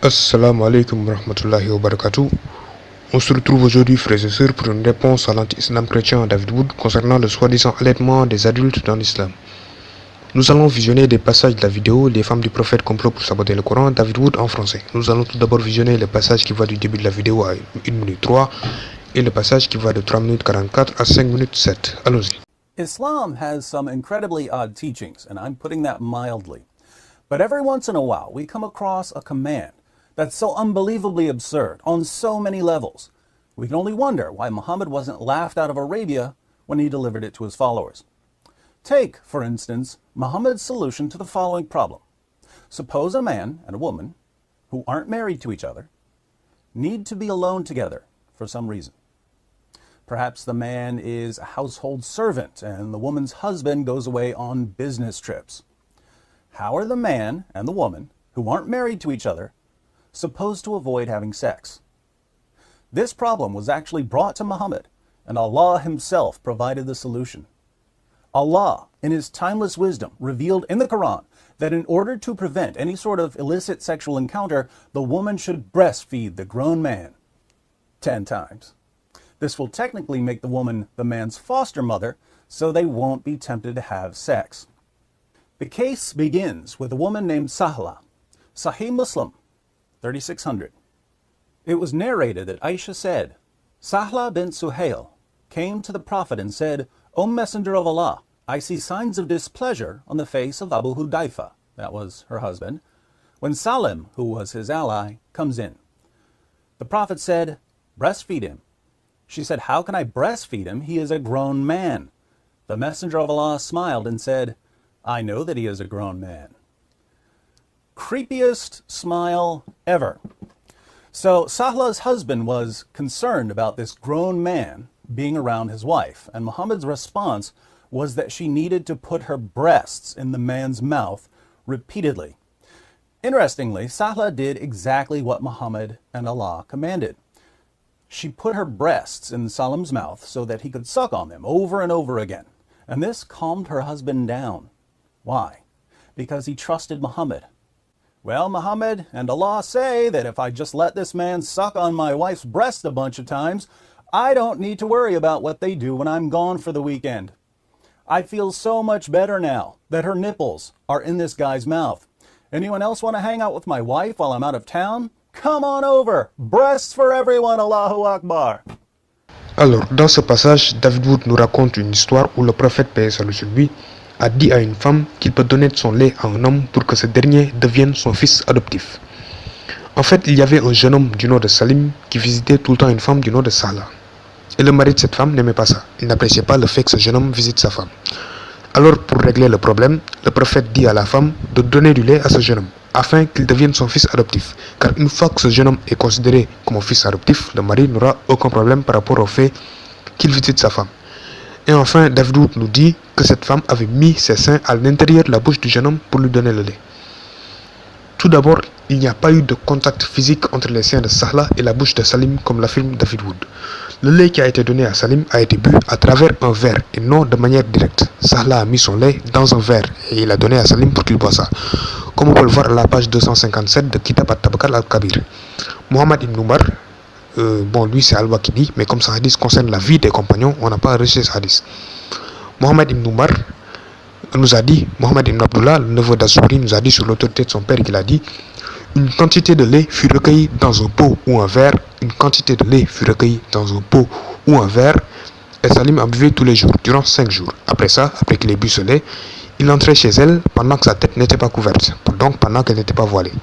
Assalamu alaikum wa rahmatullahi wa barakatuh. On se retrouve aujourd'hui, frères et sœurs, pour une réponse à l'anti-islam chrétien David Wood concernant le soi-disant allaitement des adultes dans l'islam. Nous allons visionner des passages de la vidéo Les femmes du prophète complot pour saboter le Coran, David Wood en français. Nous allons tout d'abord visionner le passage qui va du début de la vidéo à 1 minute 3 et le passage qui va de 3 minutes 44 à 5 minutes 7. Allons-y. Islam has some incredibly odd teachings, and I'm putting that mildly. But every once in a while, we come across a command that's so unbelievably absurd on so many levels. We can only wonder why Muhammad wasn't laughed out of Arabia when he delivered it to his followers. Take, for instance, Muhammad's solution to the following problem. Suppose a man and a woman who aren't married to each other need to be alone together for some reason. Perhaps the man is a household servant and the woman's husband goes away on business trips. How are the man and the woman who aren't married to each other supposed to avoid having sex? This problem was actually brought to Muhammad, and Allah himself provided the solution. Allah, in his timeless wisdom, revealed in the Quran that in order to prevent any sort of illicit sexual encounter, the woman should breastfeed the grown man 10 times. This will technically make the woman the man's foster mother, so they won't be tempted to have sex. The case begins with a woman named Sahla, Sahih Muslim, 3600. It was narrated that Aisha said, Sahla bint Suhail came to the Prophet and said, O Messenger of Allah, I see signs of displeasure on the face of Abu Hudayfa, that was her husband, when Salim, who was his ally, comes in. The Prophet said, breastfeed him. She said, how can I breastfeed him? He is a grown man. The Messenger of Allah smiled and said, I know that he is a grown man. Creepiest smile ever. So Sahla's husband was concerned about this grown man being around his wife, and Muhammad's response was that she needed to put her breasts in the man's mouth repeatedly. Interestingly, Sahla did exactly what Muhammad and Allah commanded. She put her breasts in Salim's mouth so that he could suck on them over and over again, and this calmed her husband down. Why? Because he trusted Muhammad. Well, Muhammad and Allah say that if I just let this man suck on my wife's breast a bunch of times, I don't need to worry about what they do when I'm gone for the weekend. I feel so much better now that her nipples are in this guy's mouth. Anyone else want to hang out with my wife while I'm out of town? Come on over. Breasts for everyone, Allahu Akbar. Alors, dans ce passage, David Wood nous raconte une histoire où le prophète, paix et salut sur lui, a dit à une femme qu'il peut donner de son lait à un homme pour que ce dernier devienne son fils adoptif. En fait, il y avait un jeune homme du nom de Salim qui visitait tout le temps une femme du nom de Sahla. Et le mari de cette femme n'aimait pas ça. Il n'appréciait pas le fait que ce jeune homme visite sa femme. Alors, pour régler le problème, le prophète dit à la femme de donner du lait à ce jeune homme, afin qu'il devienne son fils adoptif. Car une fois que ce jeune homme est considéré comme un fils adoptif, le mari n'aura aucun problème par rapport au fait qu'il visite sa femme. Et enfin, David Wood nous dit que cette femme avait mis ses seins à l'intérieur de la bouche du jeune homme pour lui donner le lait. Tout d'abord, il n'y a pas eu de contact physique entre les seins de Sahla et la bouche de Salim comme l'affirme David Wood. Le lait qui a été donné à Salim a été bu à travers un verre et non de manière directe. Sahla a mis son lait dans un verre et il a donné à Salim pour qu'il boive ça. Comme on peut le voir à la page 257 de Kitab al-Tabakal al-Kabir. Mohammed ibn Umar, bon lui c'est Al-Waqidi, mais comme ce hadith concerne la vie des compagnons, on n'a pas reçu ce hadith. Mohammed ibn Umar nous a dit, Mohammed ibn Abdullah, le neveu d'Azuri, nous a dit sur l'autorité de son père qu'il a dit, une quantité de lait fut recueillie dans un pot ou un verre, une quantité de lait fut recueillie dans un pot ou un verre, et Salim en buvait tous les jours, durant 5 jours. Après ça, après qu'il ait bu ce lait, il entrait chez elle pendant que sa tête n'était pas couverte, donc pendant qu'elle n'était pas voilée.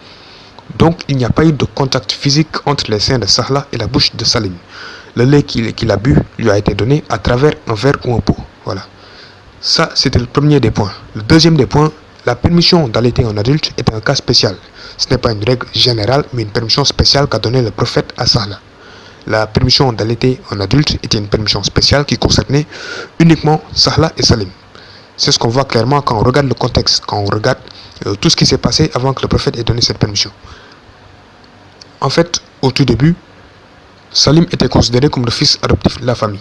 Donc il n'y a pas eu de contact physique entre les seins de Sahla et la bouche de Salim. Le lait qu'il a bu lui a été donné à travers un verre ou un pot. Voilà. Ça, c'était le premier des points. Le deuxième des points, la permission d'allaiter un adulte est un cas spécial. Ce n'est pas une règle générale, mais une permission spéciale qu'a donnée le prophète à Sahla. La permission d'allaiter un adulte était une permission spéciale qui concernait uniquement Sahla et Salim. C'est ce qu'on voit clairement quand on regarde le contexte, quand on regarde tout ce qui s'est passé avant que le prophète ait donné cette permission. En fait, au tout début, Salim était considéré comme le fils adoptif de la famille.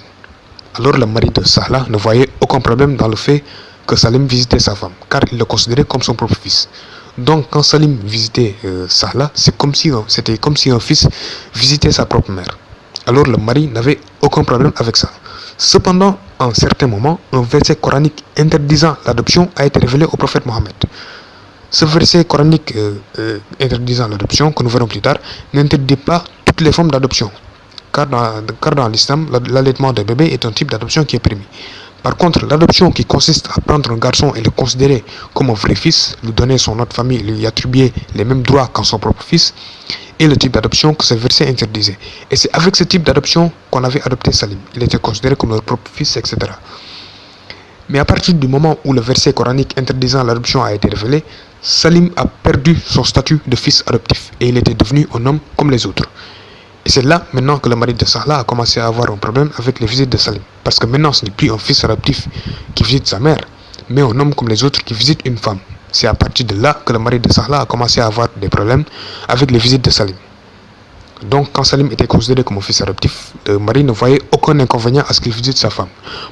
Alors le mari de Sahla ne voyait aucun problème dans le fait que Salim visitait sa femme, car il le considérait comme son propre fils. Donc quand Salim visitait Sahla, c'était comme si un fils visitait sa propre mère. Alors le mari n'avait aucun problème avec ça. Cependant, à un certain moment, un verset coranique interdisant l'adoption a été révélé au prophète Mohammed. Ce verset coranique interdisant l'adoption, que nous verrons plus tard, n'interdit pas toutes les formes d'adoption. Car dans l'islam, l'allaitement d'un bébé est un type d'adoption qui est permis. Par contre, l'adoption qui consiste à prendre un garçon et le considérer comme un vrai fils, lui donner son nom de famille, lui attribuer les mêmes droits qu'en son propre fils, est le type d'adoption que ce verset interdisait. Et c'est avec ce type d'adoption qu'on avait adopté Salim. Il était considéré comme leur propre fils, etc. Mais à partir du moment où le verset coranique interdisant l'adoption a été révélé, Salim a perdu son statut de fils adoptif et il était devenu un homme comme les autres. Et c'est là maintenant que le mari de Sahla a commencé à avoir un problème avec les visites de Salim. Parce que maintenant ce n'est plus un fils adoptif qui visite sa mère, mais un homme comme les autres qui visite une femme. C'est à partir de là que le mari de Sahla a commencé à avoir des problèmes avec les visites de Salim. Donc quand Salim était considéré comme un fils adoptif, le mari ne voyait aucun inconvénient à ce qu'il visite sa femme.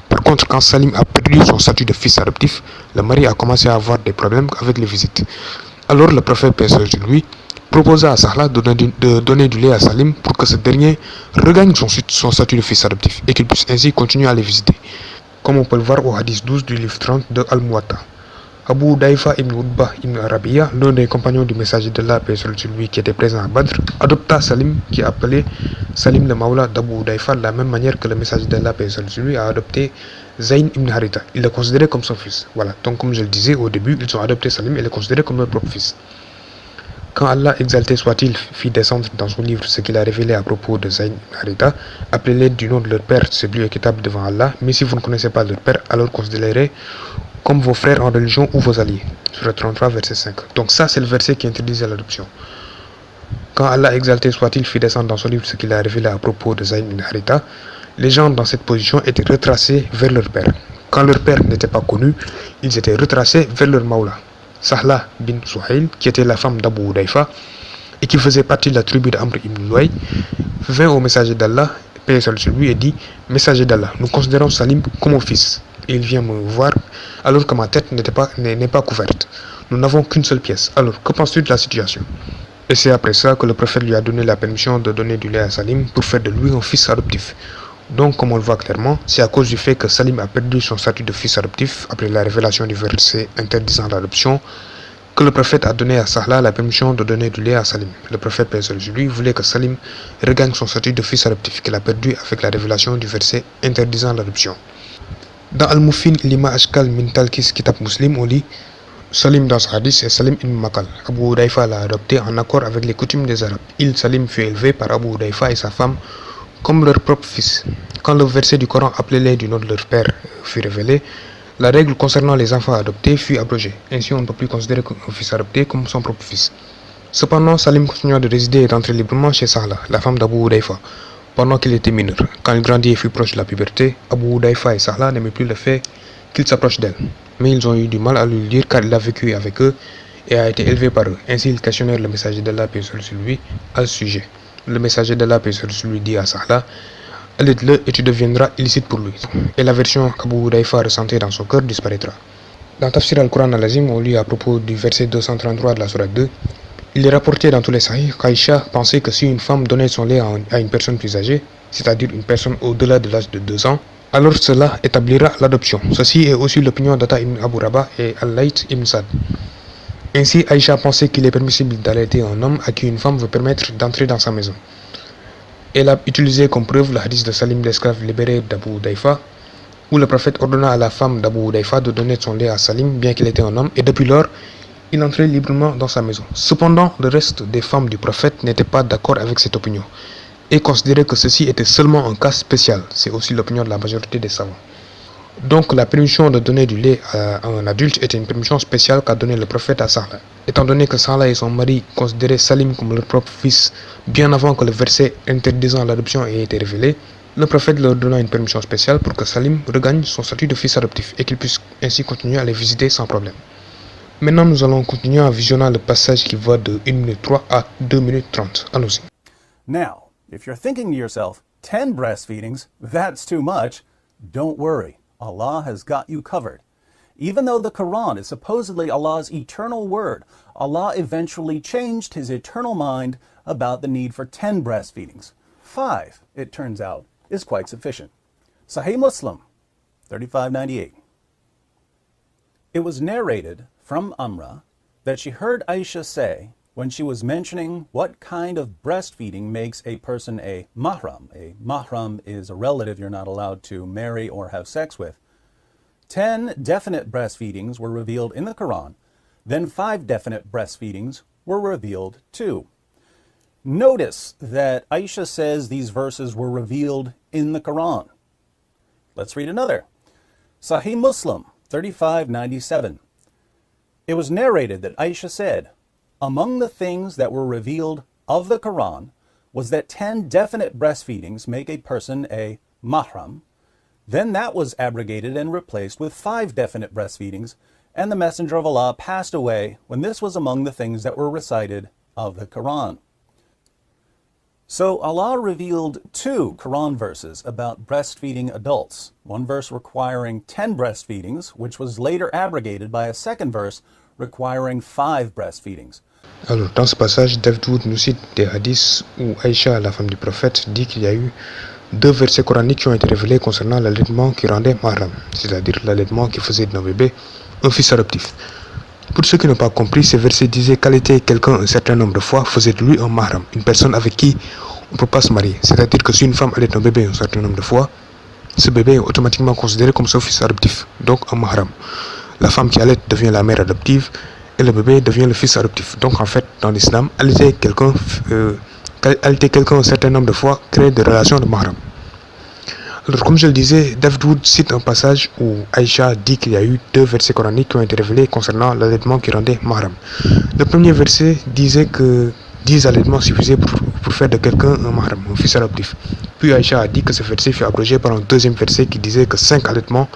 Par contre, quand Salim a perdu son statut de fils adoptif, le mari a commencé à avoir des problèmes avec les visites. Alors le prophète paix sur lui proposa à Sahla de donner du lait à Salim pour que ce dernier regagne son statut de fils adoptif et qu'il puisse ainsi continuer à les visiter. Comme on peut le voir au hadith 12 du livre 30 de Al-Muwatta. Abu Daïfa ibn Utbah ibn Arabiya, l'un des compagnons du messager d'Allah, paix sur lui, qui était présent à Badr, adopta Salim, qui appelait Salim le Maula d'Abu Daïfa, de la même manière que le messager d'Allah, paix sur lui, a adopté Zayn ibn Haritha. Il le considérait comme son fils. Voilà, donc comme je le disais au début, ils ont adopté Salim et le considéraient comme leur propre fils. Quand Allah, exalté soit-il, fit descendre dans son livre ce qu'il a révélé à propos de Zayn ibn Haritha, appelez-les du nom de leur père, c'est plus équitable devant Allah, mais si vous ne connaissez pas leur père, alors considérez comme vos frères en religion ou vos alliés. Surat 33, verset 5. Donc ça, c'est le verset qui interdisait l'adoption. Quand Allah, exalté soit-il, fit descendre dans son livre ce qu'il a révélé à propos de Zayn ibn Haritha, les gens dans cette position étaient retracés vers leur père. Quand leur père n'était pas connu, ils étaient retracés vers leur maula. Sahla bin Suhail, qui était la femme d'Abu Daïfa et qui faisait partie de la tribu d'Amr ibn Luay, vint au messager d'Allah, paix sur lui, et dit: Messager d'Allah, nous considérons Salim comme mon fils. Et il vient me voir alors que ma tête n'est pas couverte. Nous n'avons qu'une seule pièce. Alors, que penses-tu de la situation? Et c'est après ça que le prophète lui a donné la permission de donner du lait à Salim pour faire de lui un fils adoptif. Donc, comme on le voit clairement, c'est à cause du fait que Salim a perdu son statut de fils adoptif après la révélation du verset interdisant l'adoption que le prophète a donné à Sahla la permission de donner du lait à Salim. Le prophète, paix sur lui, voulait que Salim regagne son statut de fils adoptif qu'il a perdu avec la révélation du verset interdisant l'adoption. Dans Al-Mufin Lima Ashkal min Talkis Kitab Muslim, on lit Salim dans ce hadith est Salim ibn Makal. Abu Daïfa l'a adopté en accord avec les coutumes des Arabes. Il, Salim, fut élevé par Abu Daïfa et sa femme comme leur propre fils. Quand le verset du Coran appelé-les du nom de leur père fut révélé, la règle concernant les enfants adoptés fut abrogée. Ainsi, on ne peut plus considérer un fils adopté comme son propre fils. Cependant, Salim continua de résider et d'entrer librement chez Sahla, la femme d'Abu Daïfa, pendant qu'il était mineur. Quand il grandit et fut proche de la puberté, Abu Daïfa et Sahla n'aimaient plus le fait qu'il s'approche d'elle. Mais ils ont eu du mal à lui le dire car il a vécu avec eux et a été élevé par eux. Ainsi, ils questionnèrent le messager d'Allah, paix sur lui, à ce sujet. Le messager d'Allah, paix sur lui, dit à Sahla: Allaite-le et tu deviendras illicite pour lui. Et l'aversion qu'Abu Daïfa ressentait dans son cœur disparaîtra. Dans Tafsir al-Quran al-Azim, on lit à propos du verset 233 de la Sourate 2, il est rapporté dans tous les sahih qu'Aïcha pensait que si une femme donnait son lait à une personne plus âgée, c'est-à-dire une personne au-delà de l'âge de 2 ans, alors cela établira l'adoption. Ceci est aussi l'opinion d'Ata ibn Abu Rabah et Al-Layth ibn Sad. Ainsi, Aïcha pensait qu'il est permissible d'allaiter un homme à qui une femme veut permettre d'entrer dans sa maison. Elle a utilisé comme preuve le hadith de Salim, l'esclave libéré d'Abu Daïfa, où le prophète ordonna à la femme d'Abu Daïfa de donner son lait à Salim, bien qu'il était un homme, et depuis lors, il entrait librement dans sa maison. Cependant, le reste des femmes du prophète n'étaient pas d'accord avec cette opinion, et considéraient que ceci était seulement un cas spécial. C'est aussi l'opinion de la majorité des savants. Donc la permission de donner du lait à un adulte était une permission spéciale qu'a donnée le prophète à Sahla. Étant donné que Sahla et son mari considéraient Salim comme leur propre fils bien avant que le verset interdisant l'adoption ait été révélé, le prophète leur donna une permission spéciale pour que Salim regagne son statut de fils adoptif et qu'il puisse ainsi continuer à les visiter sans problème. Maintenant, nous allons continuer en visionnant le passage qui va de 1 minute 3 à 2 minutes 30. Allons-y. Now, if you're thinking to yourself, 10 breastfeedings, that's too much, don't worry. Allah has got you covered. Even though the Quran is supposedly Allah's eternal word, Allah eventually changed his eternal mind about the need for 10 breastfeedings. 5, it turns out, is quite sufficient. Sahih Muslim, 3598. It was narrated from Amra that she heard Aisha say, when she was mentioning what kind of breastfeeding makes a person a mahram. A mahram is a relative you're not allowed to marry or have sex with. 10 definite breastfeedings were revealed in the Quran, then 5 definite breastfeedings were revealed too. Notice that Aisha says these verses were revealed in the Quran. Let's read another. Sahih Muslim, 3597. It was narrated that Aisha said, among the things that were revealed of the Quran was that 10 definite breastfeedings make a person a mahram. Then that was abrogated and replaced with 5 definite breastfeedings, and the Messenger of Allah passed away when this was among the things that were recited of the Quran. So Allah revealed 2 Quran verses about breastfeeding adults. One verse requiring 10 breastfeedings, which was later abrogated by a second verse requiring 5 breastfeedings. Alors, dans ce passage, David Wood nous cite des hadiths où Aïcha, la femme du prophète, dit qu'il y a eu 2 versets coraniques qui ont été révélés concernant l'allaitement qui rendait mahram, c'est-à-dire l'allaitement qui faisait d'un bébé un fils adoptif. Pour ceux qui n'ont pas compris, ces versets disaient qu'allaiter quelqu'un un certain nombre de fois faisait de lui un mahram, une personne avec qui on ne peut pas se marier. C'est-à-dire que si une femme allaite un bébé un certain nombre de fois, ce bébé est automatiquement considéré comme son fils adoptif, donc un mahram. La femme qui allaite devient la mère adoptive et le bébé devient le fils adoptif. Donc en fait, dans l'islam, allaiter quelqu'un un certain nombre de fois crée des relations de mahram. Alors comme je le disais, David Wood cite un passage où Aïcha dit qu'il y a eu 2 versets coraniques qui ont été révélés concernant l'allaitement qui rendait mahram. Le premier verset disait que 10 allaitements suffisaient pour faire de quelqu'un un mahram, un fils adoptif. Puis Aïcha a dit que ce verset fut abrogé par un deuxième verset qui disait que 5 allaitements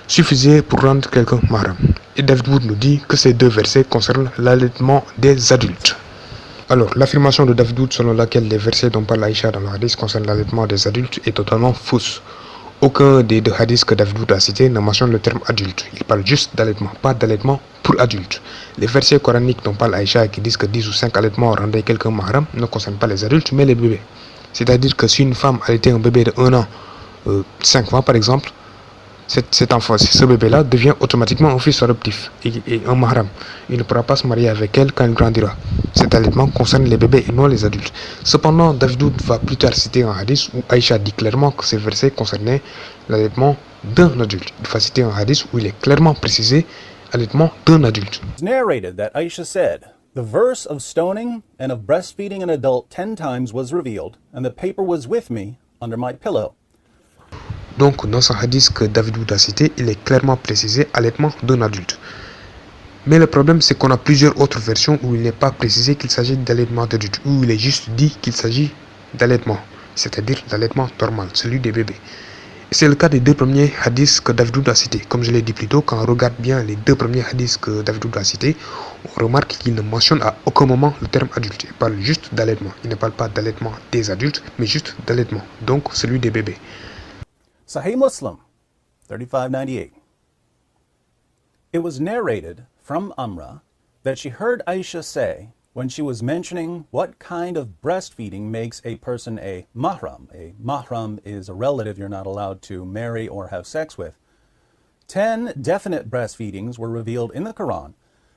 suffisaient pour rendre quelqu'un mahram. Et David Wood nous dit que ces 2 versets concernent l'allaitement des adultes. Alors, l'affirmation de David Wood selon laquelle les versets dont parle Aïcha dans le hadith concernent l'allaitement des adultes est totalement fausse. Aucun des 2 hadiths que David Wood a cités ne mentionne le terme adulte. Il parle juste d'allaitement, pas d'allaitement pour adultes. Les versets coraniques dont parle Aïcha qui disent que 10 ou 5 allaitements rendaient quelqu'un mahram ne concernent pas les adultes mais les bébés. C'est-à-dire que si une femme allaitait un bébé de 1 an, 5 mois par exemple, ce bébé-là devient automatiquement un fils adoptif et un mahram. Il ne pourra pas se marier avec elle quand il grandira. Cet allaitement concerne les bébés et non les adultes. Cependant, David Wood va plus tard citer un hadith où Aïcha dit clairement que ces versets concernaient l'allaitement d'un adulte. Il va citer un hadith où il est clairement précisé allaitement d'un adulte. It's narrated that Aisha said, the verse of stoning and of breastfeeding an adult 10 times was revealed, and the paper was with me under my pillow. Donc, dans ce hadith que David Wood a cité, il est clairement précisé allaitement d'un adulte. Mais le problème, c'est qu'on a plusieurs autres versions où il n'est pas précisé qu'il s'agit d'allaitement d'adulte, où il est juste dit qu'il s'agit d'allaitement, c'est-à-dire l'allaitement normal, celui des bébés. C'est le cas des 2 premiers hadiths que David Wood a cités. Comme je l'ai dit plus tôt, quand on regarde bien les 2 premiers hadiths que David Wood a cités, on remarque qu'il ne mentionne à aucun moment le terme adulte. Il parle juste d'allaitement. Il ne parle pas d'allaitement des adultes, mais juste d'allaitement, donc celui des bébés. Sahih Muslim, 3598. It was narrated from Amra that she heard Aisha say, when she was mentioning what kind of breastfeeding makes a person a mahram. A mahram is a relative you're not allowed to marry or have sex with. 10 definite breastfeedings were revealed in the Quran,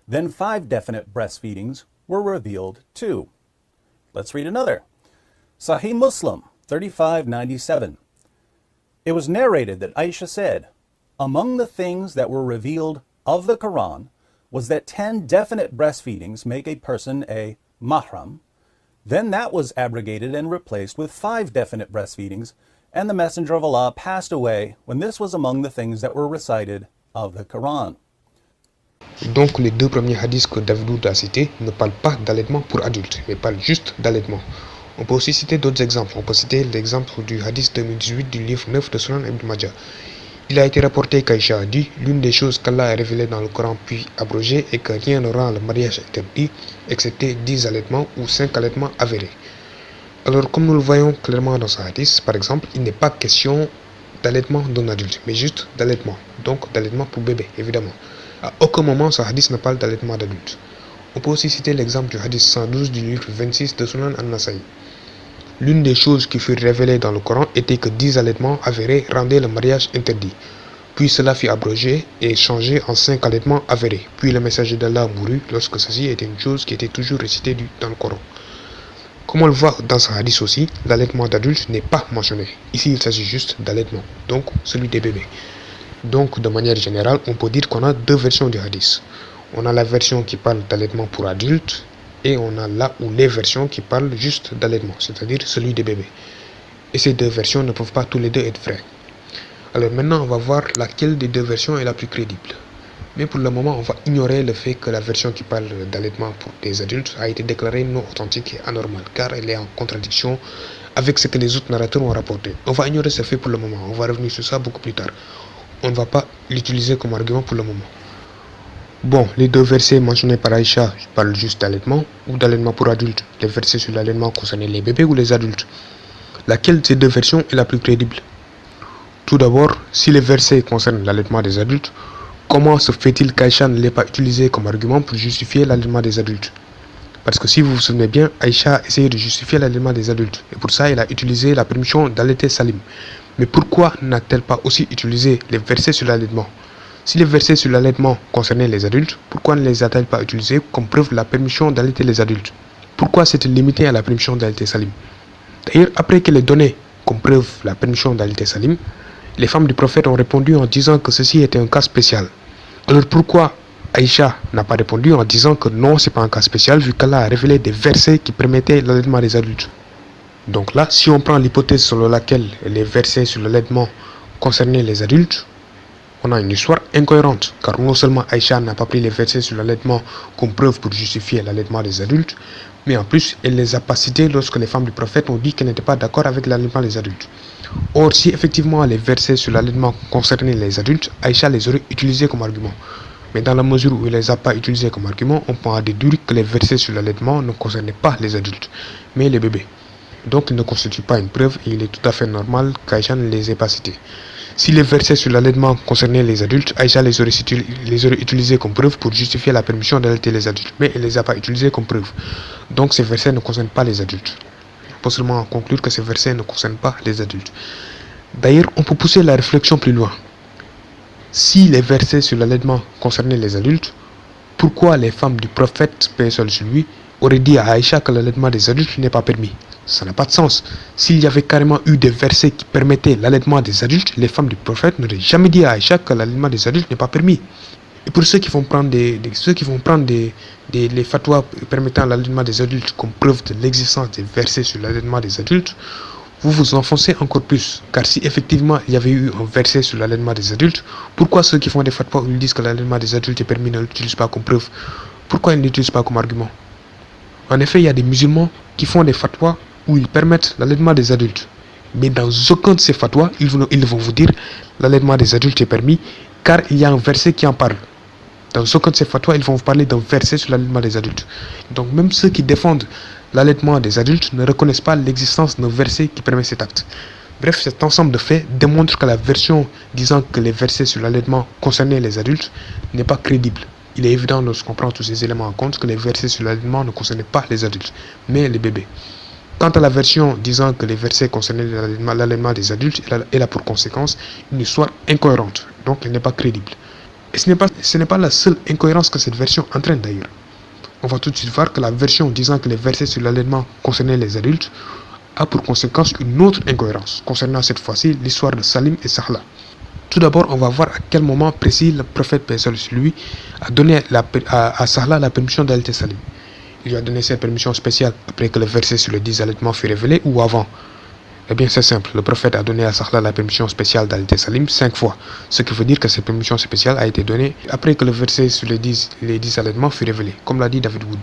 then 5 definite breastfeedings were revealed too. Let's read another. Sahih Muslim, 3597. It was narrated that Aisha said, among the things that were revealed of the Quran was that 10 definite breastfeedings make a person a mahram. Then that was abrogated and replaced with 5 definite breastfeedings, and the Messenger of Allah passed away when this was among the things that were recited of the Quran. Donc les 2 premiers hadiths que David Wood a cités ne parlent pas d'allaitement pour adultes, mais parlent juste d'allaitement. On peut aussi citer d'autres exemples. On peut citer l'exemple du hadith 2018 du livre 9 de Sunan Ibn Majah. Il a été rapporté qu'Aïcha a dit, l'une des choses qu'Allah a révélées dans le Coran puis abrogées est que rien ne rend le mariage interdit, excepté 10 allaitements ou 5 allaitements avérés. Alors comme nous le voyons clairement dans ce hadith, par exemple, il n'est pas question d'allaitement d'un adulte, mais juste d'allaitement, donc d'allaitement pour bébé, évidemment. À aucun moment ce hadith ne parle d'allaitement d'adulte. On peut aussi citer l'exemple du hadith 112 du livre 26 de Sunan al-Nasa'i. L'une des choses qui furent révélées dans le Coran était que 10 allaitements avérés rendaient le mariage interdit. Puis cela fut abrogé et changé en 5 allaitements avérés. Puis le messager d'Allah mourut lorsque ceci était une chose qui était toujours récitée dans le Coran. Comme on le voit dans ce hadith aussi, l'allaitement d'adulte n'est pas mentionné. Ici, il s'agit juste d'allaitement, donc celui des bébés. Donc, de manière générale, on peut dire qu'on a deux versions du hadith. On a la version qui parle d'allaitement pour adultes et on a là où les versions qui parlent juste d'allaitement, c'est-à-dire celui des bébés. Et ces deux versions ne peuvent pas tous les deux être vraies. Alors maintenant, on va voir laquelle des deux versions est la plus crédible. Mais pour le moment, on va ignorer le fait que la version qui parle d'allaitement pour des adultes a été déclarée non authentique et anormale, car elle est en contradiction avec ce que les autres narrateurs ont rapporté. On va ignorer ce fait pour le moment, on va revenir sur ça beaucoup plus tard. On ne va pas l'utiliser comme argument pour le moment. Bon, les deux versets mentionnés par Aïcha parlent juste d'allaitement ou d'allaitement pour adultes. Les versets sur l'allaitement concernaient les bébés ou les adultes. Laquelle de ces deux versions est la plus crédible? Tout d'abord, si les versets concernent l'allaitement des adultes, comment se fait-il qu'Aïcha ne l'ait pas utilisé comme argument pour justifier l'allaitement des adultes? Parce que si vous vous souvenez bien, Aïcha a essayé de justifier l'allaitement des adultes. Et pour ça, elle a utilisé la permission d'allaiter Salim. Mais pourquoi n'a-t-elle pas aussi utilisé les versets sur l'allaitement? Si les versets sur l'allaitement concernaient les adultes, pourquoi ne les a-t-elle pas utilisés comme preuve la permission d'allaiter les adultes? Pourquoi s'est-elle limitée à la permission d'allaiter Salim? D'ailleurs, après qu'elle ait donné comme preuve la permission d'allaiter Salim, les femmes du prophète ont répondu en disant que ceci était un cas spécial. Alors pourquoi Aïcha n'a pas répondu en disant que non, c'est pas un cas spécial vu qu'Allah a révélé des versets qui permettaient l'allaitement des adultes? Donc là, si on prend l'hypothèse selon laquelle les versets sur l'allaitement concernaient les adultes, on a une histoire incohérente, car non seulement Aïcha n'a pas pris les versets sur l'allaitement comme preuve pour justifier l'allaitement des adultes, mais en plus, elle ne les a pas cités lorsque les femmes du prophète ont dit qu'elles n'étaient pas d'accord avec l'allaitement des adultes. Or, si effectivement les versets sur l'allaitement concernaient les adultes, Aïcha les aurait utilisés comme argument. Mais dans la mesure où elle ne les a pas utilisés comme argument, on peut en déduire que les versets sur l'allaitement ne concernaient pas les adultes, mais les bébés. Donc, ils ne constituent pas une preuve et il est tout à fait normal qu'Aïcha ne les ait pas cités. Si les versets sur l'allaitement concernaient les adultes, Aïcha les aurait utilisés comme preuve pour justifier la permission d'allaiter les adultes, mais elle ne les a pas utilisés comme preuve. Donc ces versets ne concernent pas les adultes. On peut seulement conclure que ces versets ne concernent pas les adultes. D'ailleurs, on peut pousser la réflexion plus loin. Si les versets sur l'allaitement concernaient les adultes, pourquoi les femmes du prophète, paix sur lui, auraient dit à Aïcha que l'allaitement des adultes n'est pas permis? Ça n'a pas de sens. S'il y avait carrément eu des versets qui permettaient l'allaitement des adultes, les femmes du prophète n'auraient jamais dit à Aïcha que l'allaitement des adultes n'est pas permis. Et pour ceux qui vont prendre les fatwas permettant l'allaitement des adultes comme preuve de l'existence des versets sur l'allaitement des adultes, vous vous enfoncez encore plus. Car si effectivement il y avait eu un verset sur l'allaitement des adultes, pourquoi ceux qui font des fatwas où ils disent que l'allaitement des adultes est permis ne l'utilisent pas comme preuve? Pourquoi ils ne l'utilisent pas comme argument? En effet, il y a des musulmans qui font des fatwas où ils permettent l'allaitement des adultes. Mais dans aucun de ces fatwas, ils vont vous dire l'allaitement des adultes est permis, car il y a un verset qui en parle. Dans aucun de ces fatwas, ils vont vous parler d'un verset sur l'allaitement des adultes. Donc même ceux qui défendent l'allaitement des adultes ne reconnaissent pas l'existence d'un verset qui permet cet acte. Bref, cet ensemble de faits démontre que la version disant que les versets sur l'allaitement concernaient les adultes n'est pas crédible. Il est évident lorsqu'on prend tous ces éléments en compte que les versets sur l'allaitement ne concernaient pas les adultes, mais les bébés. Quant à la version disant que les versets concernaient l'allaitement des adultes, elle a pour conséquence une histoire incohérente, donc elle n'est pas crédible. Et ce n'est pas la seule incohérence que cette version entraîne d'ailleurs. On va tout de suite voir que la version disant que les versets sur l'allaitement concernaient les adultes a pour conséquence une autre incohérence, concernant cette fois-ci l'histoire de Salim et Sahla. Tout d'abord, on va voir à quel moment précis le prophète, paix sur lui, a donné à Sahla la permission d'allaiter Salim. Il lui a donné cette permission spéciale après que le verset sur le 10 allaitement fut révélé ou avant? Eh bien, c'est simple. Le prophète a donné à Sahla la permission spéciale d'allaiter Salim 5 fois. Ce qui veut dire que cette permission spéciale a été donnée après que le verset sur les 10 allaitements fut révélé, comme l'a dit David Wood.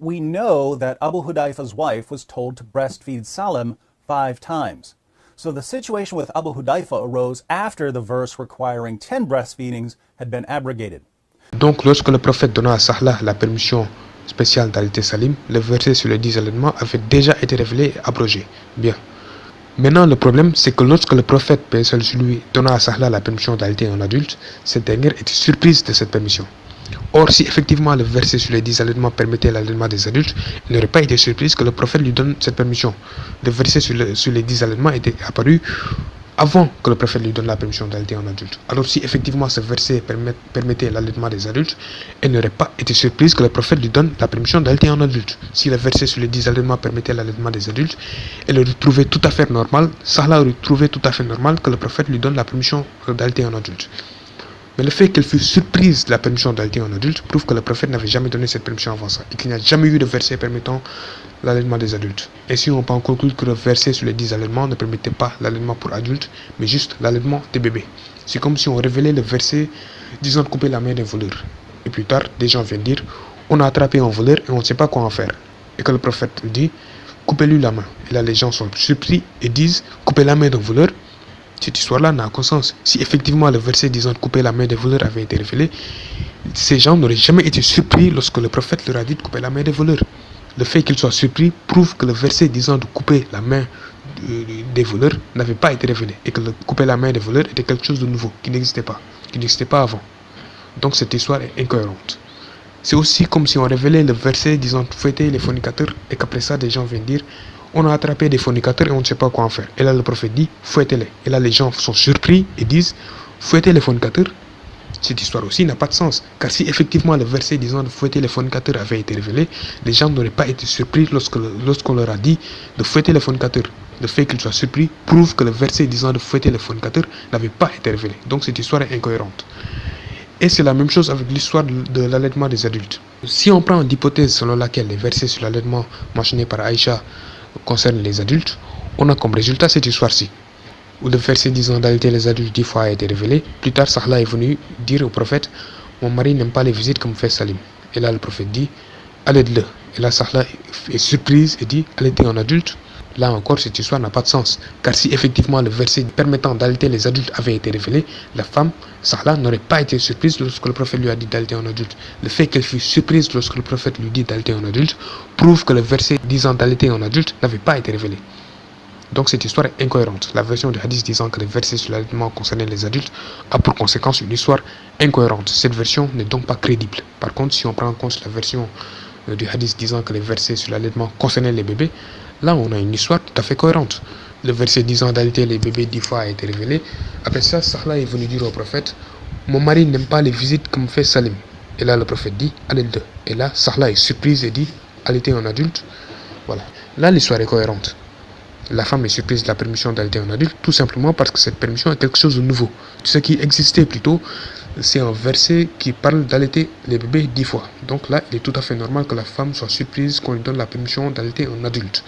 We know that Abu Hudayfa's wife was told to breastfeed Salim 5 times. So the situation with Abu Hudayfa arose after the verse requiring 10 breastfeedings had been abrogated. Donc, lorsque le prophète donna à Sahla la permission spéciale d'allaiter Salim, le verset sur les 10 allaitements avait déjà été révélé et abrogé. Bien. Maintenant, le problème, c'est que lorsque le prophète, paix et salut sur lui, donna à Sahla la permission d'allaiter un adulte, cette dernière était surprise de cette permission. Or, si effectivement le verset sur les 10 allaitements permettait l'allaitement des adultes, il n'aurait pas été surprise que le prophète lui donne cette permission. Le verset sur les 10 allaitements était apparu avant que le prophète lui donne la permission d'allaiter un adulte. Alors si effectivement ce verset permettait l'allaitement des adultes, elle n'aurait pas été surprise que le prophète lui donne la permission d'allaiter un adulte. Si le verset sur les 10 allaitements permettait l'allaitement des adultes, elle aurait trouvé tout à fait normal, Sahla aurait trouvé tout à fait normal que le prophète lui donne la permission d'allaiter un adulte. Mais le fait qu'elle fût surprise de la permission d'allaiter un adulte prouve que le prophète n'avait jamais donné cette permission avant ça et qu'il n'y a jamais eu de verset permettant l'allaitement des adultes. Ainsi, on peut en conclure que le verset sur les 10 allaitements ne permettait pas l'allaitement pour adultes, mais juste l'allaitement des bébés. C'est comme si on révélait le verset disant de couper la main des voleurs. Et plus tard, des gens viennent dire on a attrapé un voleur et on ne sait pas quoi en faire. Et que le prophète dit coupez-lui la main. Et là, les gens sont surpris et disent coupez la main d'un voleur. Cette histoire-là n'a aucun sens. Si effectivement le verset disant de couper la main des voleurs avait été révélé, ces gens n'auraient jamais été surpris lorsque le prophète leur a dit de couper la main des voleurs. Le fait qu'ils soient surpris prouve que le verset disant de couper la main des voleurs n'avait pas été révélé et que couper la main des voleurs était quelque chose de nouveau qui n'existait pas avant. Donc cette histoire est incohérente. C'est aussi comme si on révélait le verset disant de fouetter les fornicateurs et qu'après ça des gens viennent dire on a attrapé des fornicateurs et on ne sait pas quoi en faire. Et là, le prophète dit, fouettez-les. Et là, les gens sont surpris et disent, fouettez les fornicateurs. Cette histoire aussi n'a pas de sens. Car si effectivement le verset disant de fouetter les fornicateurs avait été révélé, les gens n'auraient pas été surpris lorsqu'on leur a dit de fouetter les fornicateurs. Le fait qu'ils soient surpris prouve que le verset disant de fouetter les fornicateurs n'avait pas été révélé. Donc cette histoire est incohérente. Et c'est la même chose avec l'histoire de l'allaitement des adultes. Si on prend l'hypothèse selon laquelle les versets sur l'allaitement mentionnés par Aïcha concerne les adultes, on a comme résultat cette histoire-ci, où le verset disant d'allaiter les adultes 10 fois a été révélé. Plus tard, Sahla est venu dire au prophète mon mari n'aime pas les visites comme fait Salim. Et là, le prophète dit allaite-le. Et là, Sahla est surprise et dit allaiter un adulte. Là encore, cette histoire n'a pas de sens, car si effectivement le verset permettant d'allaiter les adultes avait été révélé, la femme, Sahla, n'aurait pas été surprise lorsque le prophète lui a dit d'allaiter un adulte. Le fait qu'elle fût surprise lorsque le prophète lui dit d'allaiter un adulte prouve que le verset disant d'allaiter un adulte n'avait pas été révélé. Donc cette histoire est incohérente. La version du hadith disant que les versets sur l'allaitement concernaient les adultes a pour conséquence une histoire incohérente. Cette version n'est donc pas crédible. Par contre, si on prend en compte la version du hadith disant que les versets sur l'allaitement concernaient les bébés, là on a une histoire tout à fait cohérente. Le verset disant d'allaiter les bébés 10 fois a été révélé. Après ça, Sahla est venu dire au prophète mon mari n'aime pas les visites comme fait Salim. Et là le prophète dit allaite-le. Et là Sahla est surprise et dit allaiter un adulte. Voilà. Là l'histoire est cohérente. La femme est surprise de la permission d'allaiter un adulte tout simplement parce que cette permission est quelque chose de nouveau. Ce qui existait plutôt, c'est un verset qui parle d'allaiter les bébés 10 fois. Donc là, il est tout à fait normal que la femme soit surprise qu'on lui donne la permission d'allaiter un adulte.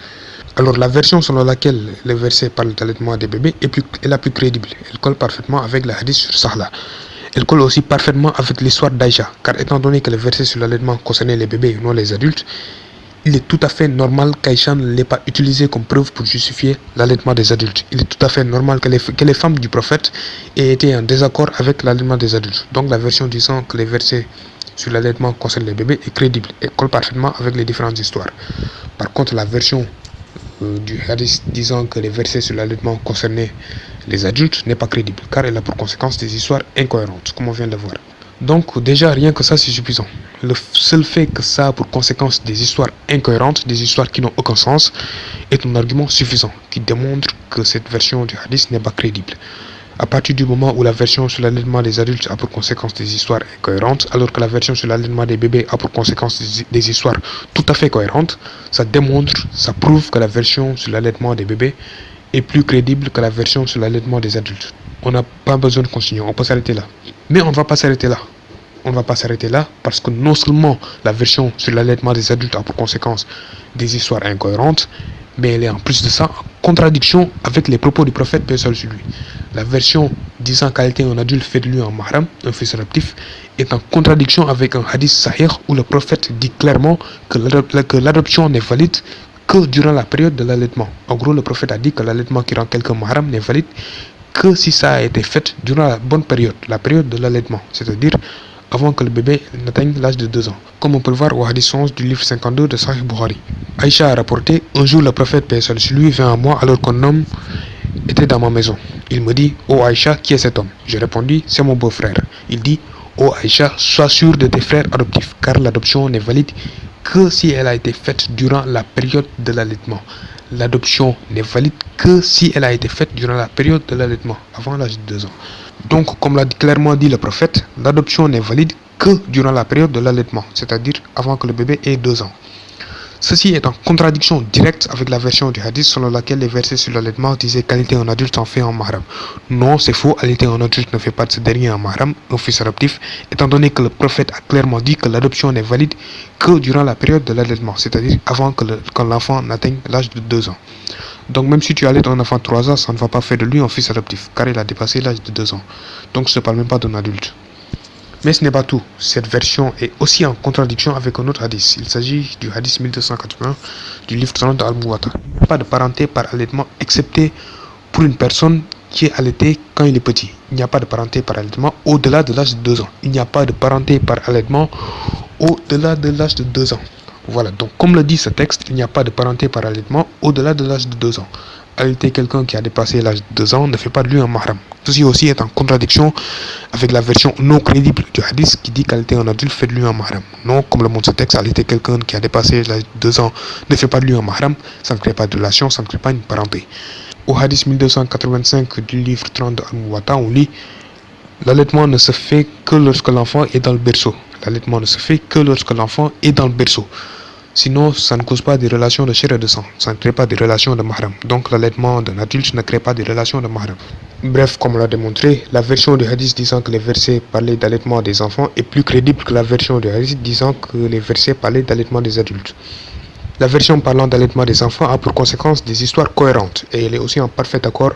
Alors la version selon laquelle le verset parle d'allaitement des bébés est la plus crédible. Elle colle parfaitement avec la hadith sur Sahla. Elle colle aussi parfaitement avec l'histoire d'Aïcha, car étant donné que le verset sur l'allaitement concernait les bébés et non les adultes, il est tout à fait normal qu'Aïcha ne l'ait pas utilisé comme preuve pour justifier l'allaitement des adultes. Il est tout à fait normal que les femmes du prophète aient été en désaccord avec l'allaitement des adultes. Donc la version disant que les versets sur l'allaitement concernent les bébés est crédible et colle parfaitement avec les différentes histoires. Par contre, la version du hadith disant que les versets sur l'allaitement concernaient les adultes n'est pas crédible, car elle a pour conséquence des histoires incohérentes, comme on vient de le voir. Donc déjà, rien que ça, c'est suffisant. Le seul fait que ça a pour conséquence des histoires incohérentes, des histoires qui n'ont aucun sens, est un argument suffisant qui démontre que cette version du hadith n'est pas crédible. À partir du moment où la version sur l'allaitement des adultes a pour conséquence des histoires incohérentes, alors que la version sur l'allaitement des bébés a pour conséquence des histoires tout à fait cohérentes, ça démontre, ça prouve que la version sur l'allaitement des bébés est plus crédible que la version sur l'allaitement des adultes. On n'a pas besoin de continuer, on peut s'arrêter là. Mais on ne va pas s'arrêter là. On ne va pas s'arrêter là parce que non seulement la version sur l'allaitement des adultes a pour conséquence des histoires incohérentes, mais elle est en plus de ça en contradiction avec les propos du prophète, paix sur lui. La version disant qu'allaiter un adulte fait de lui un mahram, un fils adoptif, est en contradiction avec un hadith sahih où le prophète dit clairement que l'adoption n'est valide que durant la période de l'allaitement. En gros, le prophète a dit que l'allaitement qui rend quelqu'un mahram n'est valide que si ça a été fait durant la bonne période, la période de l'allaitement, c'est-à-dire avant que le bébé n'atteigne l'âge de 2 ans, comme on peut le voir au hadith 11 du livre 52 de Sahih Bukhari. Aïcha a rapporté: un jour le prophète paix salut sur lui vint à moi alors qu'un homme était dans ma maison. Il me dit: oh Aïcha, qui est cet homme? J'ai répondu: c'est mon beau-frère. Il dit: oh Aïcha, sois sûre de tes frères adoptifs, car l'adoption n'est valide que si elle a été faite durant la période de l'allaitement. L'adoption n'est valide que si elle a été faite durant la période de l'allaitement, avant l'âge de 2 ans. Donc, comme l'a clairement dit le prophète, l'adoption n'est valide que durant la période de l'allaitement, c'est-à-dire avant que le bébé ait 2 ans. Ceci est en contradiction directe avec la version du hadith selon laquelle les versets sur l'allaitement disaient qu'allaiter un adulte en fait un mahram. Non, c'est faux, allaiter un adulte ne fait pas de ce dernier un mahram, un fils adoptif, étant donné que le prophète a clairement dit que l'adoption n'est valide que durant la période de l'allaitement, c'est-à-dire avant que l'enfant n'atteigne l'âge de 2 ans. Donc même si tu allaites un enfant de 3 ans, ça ne va pas faire de lui un fils adoptif, car il a dépassé l'âge de 2 ans. Donc je ne parle même pas d'un adulte. Mais ce n'est pas tout. Cette version est aussi en contradiction avec un autre hadith. Il s'agit du hadith 1281 du livre 30 de Al-Muwatta. Il n'y a pas de parenté par allaitement excepté pour une personne qui est allaitée quand il est petit. Il n'y a pas de parenté par allaitement au-delà de l'âge de 2 ans. Il n'y a pas de parenté par allaitement au-delà de l'âge de 2 ans. Voilà, donc comme le dit ce texte, il n'y a pas de parenté par allaitement au-delà de l'âge de 2 ans. Allaiter quelqu'un qui a dépassé l'âge de 2 ans ne fait pas de lui un mahram. Ceci aussi est en contradiction avec la version non crédible du hadith qui dit qu'allaiter un adulte fait de lui un mahram. Non, comme le montre ce texte, allaiter quelqu'un qui a dépassé l'âge de 2 ans ne fait pas de lui un mahram, ça ne crée pas de relation, ça ne crée pas une parenté. Au hadith 1285 du livre 30 de Al-Muwatta, on lit: l'allaitement ne se fait que lorsque l'enfant est dans le berceau. L'allaitement ne se fait que lorsque l'enfant est dans le berceau. Sinon, ça ne cause pas des relations de chair et de sang. Ça ne crée pas des relations de mahram. Donc, l'allaitement d'un adulte ne crée pas des relations de mahram. Bref, comme on l'a démontré, la version du hadith disant que les versets parlaient d'allaitement des enfants est plus crédible que la version du hadith disant que les versets parlaient d'allaitement des adultes. La version parlant d'allaitement des enfants a pour conséquence des histoires cohérentes et elle est aussi en parfait accord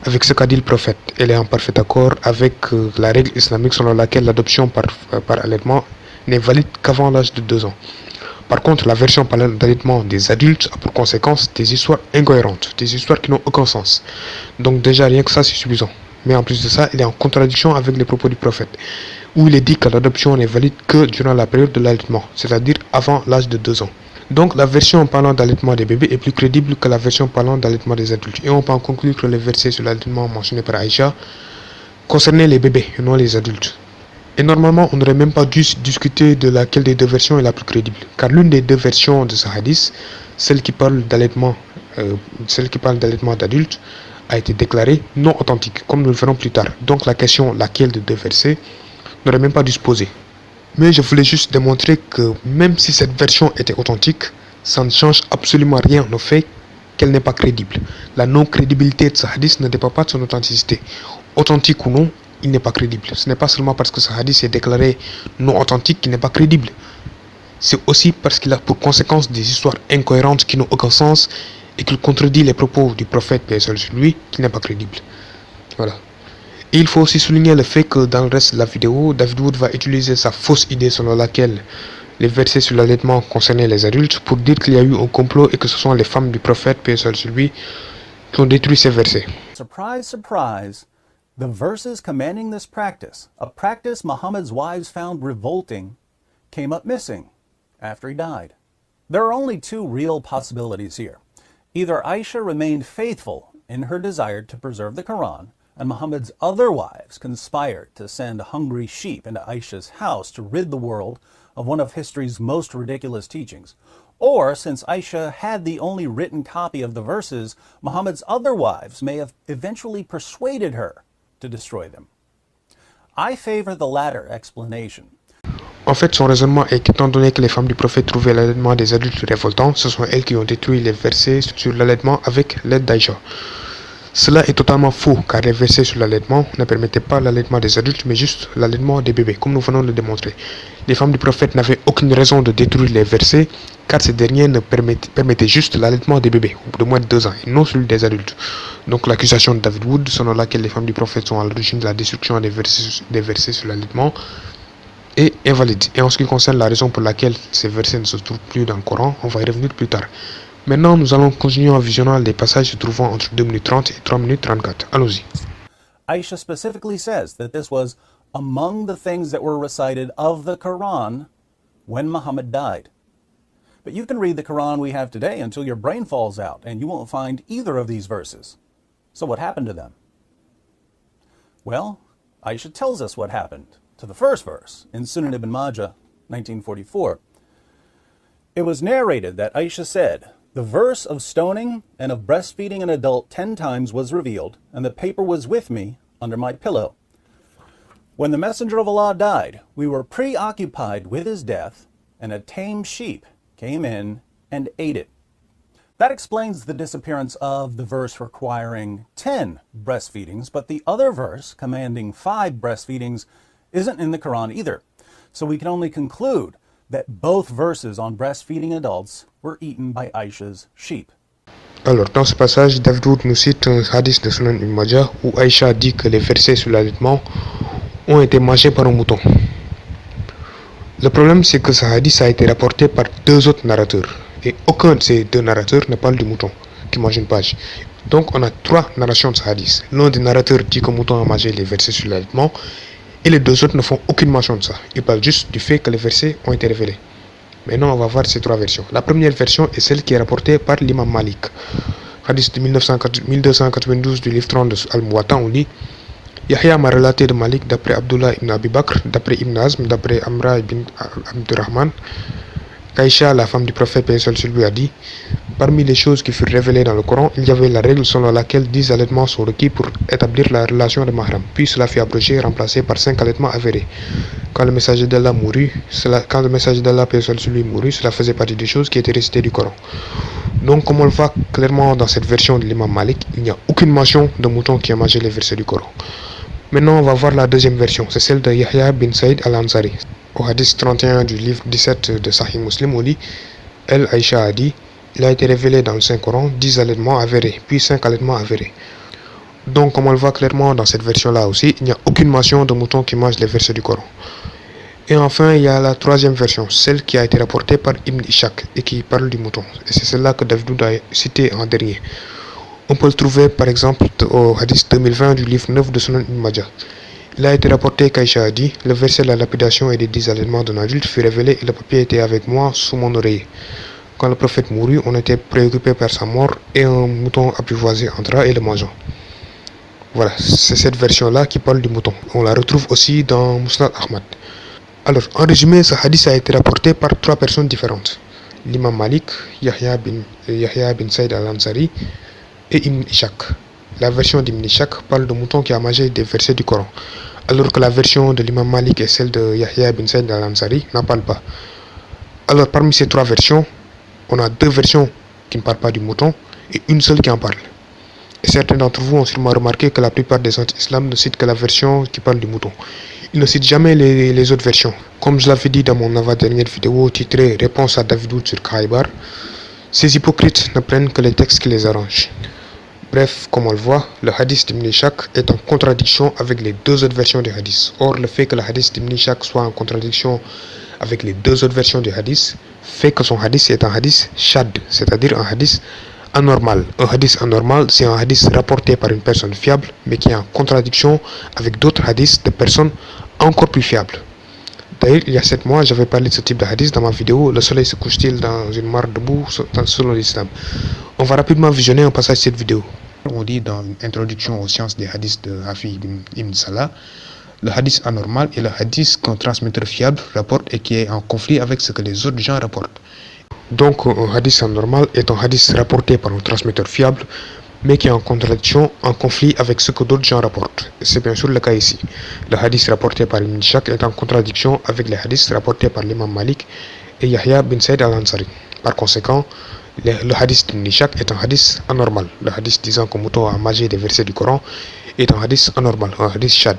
avec ce qu'a dit le prophète. Elle est en parfait accord avec la règle islamique selon laquelle l'adoption par allaitement n'est valide qu'avant l'âge de 2 ans. Par contre, la version parlant d'allaitement des adultes a pour conséquence des histoires incohérentes, des histoires qui n'ont aucun sens. Donc déjà, rien que ça, c'est suffisant. Mais en plus de ça, il est en contradiction avec les propos du prophète, où il est dit que l'adoption n'est valide que durant la période de l'allaitement, c'est-à-dire avant l'âge de 2 ans. Donc la version parlant d'allaitement des bébés est plus crédible que la version parlant d'allaitement des adultes. Et on peut en conclure que les versets sur l'allaitement mentionnés par Aïcha concernaient les bébés et non les adultes. Et normalement, on n'aurait même pas dû discuter de laquelle des deux versions est la plus crédible. Car l'une des deux versions de ce hadith, celle qui parle d'allaitement d'adultes, a été déclarée non authentique, comme nous le verrons plus tard. Donc la question laquelle des deux versets n'aurait même pas dû se poser. Mais je voulais juste démontrer que même si cette version était authentique, ça ne change absolument rien au fait qu'elle n'est pas crédible. La non-crédibilité de ce hadith ne dépend pas de son authenticité. Authentique ou non, il n'est pas crédible. Ce n'est pas seulement parce que ce hadith est déclaré non authentique qu'il n'est pas crédible. C'est aussi parce qu'il a pour conséquence des histoires incohérentes qui n'ont aucun sens et qu'il contredit les propos du prophète, paix sur lui, qu'il n'est pas crédible. Voilà. Et il faut aussi souligner le fait que dans le reste de la vidéo, David Wood va utiliser sa fausse idée selon laquelle les versets sur l'allaitement concernaient les adultes pour dire qu'il y a eu un complot et que ce sont les femmes du prophète, paix sur lui, qui ont détruit ces versets. Surprise, surprise. The verses commanding this practice, a practice Muhammad's wives found revolting, came up missing after he died. There are only two real possibilities here. Either Aisha remained faithful in her desire to preserve the Quran, and Muhammad's other wives conspired to send hungry sheep into Aisha's house to rid the world of one of history's most ridiculous teachings. Or, since Aisha had the only written copy of the verses, Muhammad's other wives may have eventually persuaded her to destroy them. I favor the latter explanation. En fait, son raisonnement est qu'étant donné que les femmes du prophète trouvaient l'allaitement des adultes révoltants, ce sont elles qui ont détruit les versets sur l'allaitement avec l'aide d'Aïcha. Cela est totalement faux, car les versets sur l'allaitement ne permettaient pas l'allaitement des adultes, mais juste l'allaitement des bébés, comme nous venons de le démontrer. Les femmes du prophète n'avaient aucune raison de détruire les versets, car ces derniers ne permettaient juste l'allaitement des bébés, de moins de 2 ans, et non celui des adultes. Donc l'accusation de David Wood, selon laquelle les femmes du prophète sont à l'origine de la destruction des versets sur l'allaitement, est invalide. Et en ce qui concerne la raison pour laquelle ces versets ne se trouvent plus dans le Coran, on va y revenir plus tard. Maintenant, nous allons continuer en visionnant les passages se trouvant entre 2 minutes 30 et 3 minutes 34. Allons-y. Aisha specifically says that this was among the things that were recited of the Quran when Muhammad died. But you can read the Quran we have today until your brain falls out, and you won't find either of these verses. So what happened to them? Well, Aisha tells us what happened to the first verse in Sunan ibn Majah, 1944. It was narrated that Aisha said, "The verse of stoning and of breastfeeding an adult 10 times was revealed, and the paper was with me under my pillow. When the Messenger of Allah died, we were preoccupied with his death, and a tame sheep came in and ate it." That explains the disappearance of the verse requiring 10 breastfeedings, but the other verse commanding 5 breastfeedings isn't in the Quran either. So we can only conclude that both verses on breastfeeding adults were eaten by Aisha's sheep. Alors, dans ce passage, David Wood nous cite un hadith de Sunan ibn Majah où Aïcha dit que les versets sur l'allaitement ont été mangés par un mouton. Le problème, c'est que ce hadith a été rapporté par 2 autres narrateurs, et aucun de ces 2 narrateurs ne parle du mouton qui mange une page. Donc, on a 3 narrations de ce hadith. L'un des narrateurs dit qu'un mouton a mangé les versets sur l'allaitement, et les 2 autres ne font aucune mention de ça. Ils parlent juste du fait que les versets ont été révélés. Maintenant, on va voir ces 3 versions. La première version est celle qui est rapportée par l'imam Malik. Hadith de 1292 du livre 30 de Al-Muwatta, on lit: Yahya m'a relaté de Malik d'après Abdullah ibn Abi Bakr, d'après Ibn Azm, d'après Amra ibn Abdurrahman, qu'Aïcha, la femme du prophète paix sur lui, a dit: parmi les choses qui furent révélées dans le Coran, il y avait la règle selon laquelle 10 allaitements sont requis pour établir la relation de mahram. Puis cela fut abrogé et remplacé par 5 allaitements avérés. Quand le messager d'Allah mourut, paix sur lui, mourut, cela faisait partie des choses qui étaient récitées du Coran. Donc, comme on le voit clairement dans cette version de l'imam Malik, il n'y a aucune mention de mouton qui a mangé les versets du Coran. Maintenant, on va voir la deuxième version, c'est celle de Yahya bin Saïd al-Ansari. Au hadith 31 du livre 17 de Sahih Muslim, on lit: elle, Aïcha, a dit: il a été révélé dans le Saint-Coran 10 allaitements avérés, puis 5 allaitements avérés. Donc, comme on le voit clairement dans cette version-là aussi, il n'y a aucune mention de mouton qui mange les versets du Coran. Et enfin, il y a la troisième version, celle qui a été rapportée par Ibn Ishaq et qui parle du mouton. Et c'est celle-là que David a cité en dernier. On peut le trouver par exemple au hadith 2020 du livre 9 de Sunan ibn Majah. Il a été rapporté qu'Aïcha a dit: le verset de la lapidation et des 10 allaitements d'un adulte fut révélé et le papier était avec moi sous mon oreiller. Quand le prophète mourut, on était préoccupé par sa mort et un mouton apprivoisé entra et le mangea. Voilà, c'est cette version-là qui parle du mouton. On la retrouve aussi dans Musnad Ahmad. Alors, en résumé, ce hadith a été rapporté par 3 personnes différentes: l'imam Malik, Yahya bin Saïd al-Ansari et Ibn Ishaq. La version d'Ibn Ishaq parle de mouton qui a mangé des versets du Coran, alors que la version de l'imam Malik et celle de Yahya bin Saïd al-Ansari n'en parlent pas. Alors, parmi ces 3 versions, on a 2 versions qui ne parlent pas du mouton et une seule qui en parle. Et certains d'entre vous ont sûrement remarqué que la plupart des anti-islam ne citent que la version qui parle du mouton. Ils ne citent jamais les autres versions. Comme je l'avais dit dans mon avant-dernière vidéo titrée Réponse à David Wood sur Khaybar, ces hypocrites ne prennent que les textes qui les arrangent. Bref, comme on le voit, le hadith d'Ibn Ishaq est en contradiction avec les 2 autres versions du hadith. Or, le fait que le hadith d'Ibn Ishaq soit en contradiction avec les 2 autres versions du hadith fait que son hadith est un hadith shad, c'est-à-dire un hadith anormal. Un hadith anormal, c'est un hadith rapporté par une personne fiable, mais qui est en contradiction avec d'autres hadiths de personnes encore plus fiables. D'ailleurs, il y a 7 mois, j'avais parlé de ce type de hadith dans ma vidéo « Le soleil se couche-t-il dans une mare debout selon l'islam ». On va rapidement visionner un passage de cette vidéo. On dit dans une introduction aux sciences des hadiths de Hafi ibn Salah, le hadith anormal est le hadith qu'un transmetteur fiable rapporte et qui est en conflit avec ce que les autres gens rapportent. Donc, un hadith anormal est un hadith rapporté par un transmetteur fiable, mais qui est en contradiction, en conflit avec ce que d'autres gens rapportent. C'est bien sûr le cas ici. Le hadith rapporté par Ibn Ishaq est en contradiction avec les hadiths rapportés par l'imam Malik et Yahya bin Saïd al-Ansari. Par conséquent, le hadith d'Ibn Ishaq est un hadith anormal. Le hadith disant qu'un mouton a mangé des versets du Coran est un hadith anormal, un hadith shad.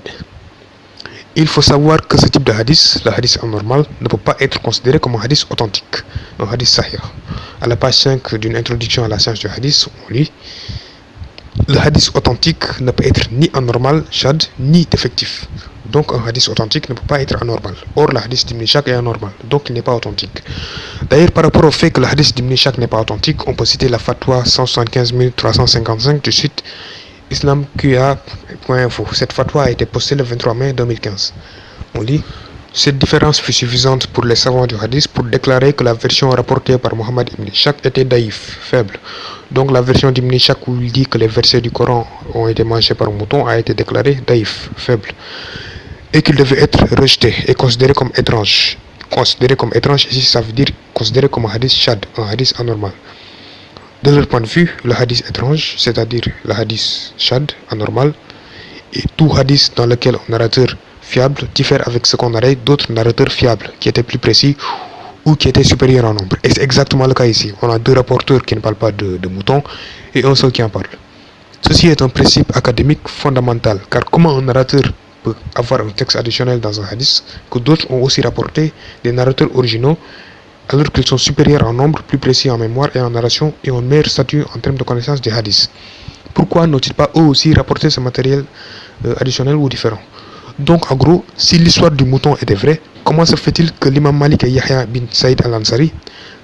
Il faut savoir que ce type de hadith, le hadith anormal, ne peut pas être considéré comme un hadith authentique, un hadith sahih. À la page 5 d'une introduction à la science du hadith, on lit: le hadith authentique ne peut être ni anormal, shad, ni défectif. Donc un hadith authentique ne peut pas être anormal. Or, le hadith d'Ibn Ishaq est anormal, donc il n'est pas authentique. D'ailleurs, par rapport au fait que le hadith d'Ibn Ishaq n'est pas authentique, on peut citer la fatwa 175 355 du site islamqa.info. Cette fatwa a été postée le 23 mai 2015. On lit: cette différence fut suffisante pour les savants du hadith pour déclarer que la version rapportée par Mohammed ibn Ishaq était daïf, faible. Donc la version d'Ibn Ishaq où il dit que les versets du Coran ont été mangés par un mouton a été déclarée daïf, faible, et qu'il devait être rejeté et considéré comme étrange. Considéré comme étrange ici, ça veut dire considéré comme un hadith shad, un hadith anormal. De leur point de vue, le hadith étrange, c'est-à-dire le hadith shad, anormal, et tout hadith dans lequel un narrateur fiable diffère avec ce qu'on aurait d'autres narrateurs fiables qui étaient plus précis ou qui étaient supérieurs en nombre. Et c'est exactement le cas ici. On a deux rapporteurs qui ne parlent pas de moutons et un seul qui en parle. Ceci est un principe académique fondamental, car comment un narrateur peut avoir un texte additionnel dans un hadith que d'autres ont aussi rapporté des narrateurs originaux alors qu'ils sont supérieurs en nombre, plus précis en mémoire et en narration et ont un meilleur statut en termes de connaissance des hadiths? Pourquoi n'ont-ils pas eux aussi rapporté ce matériel additionnel ou différent? Donc en gros, si l'histoire du mouton était vraie, comment se fait-il que l'imam Malik et Yahya bin Saïd al-Ansari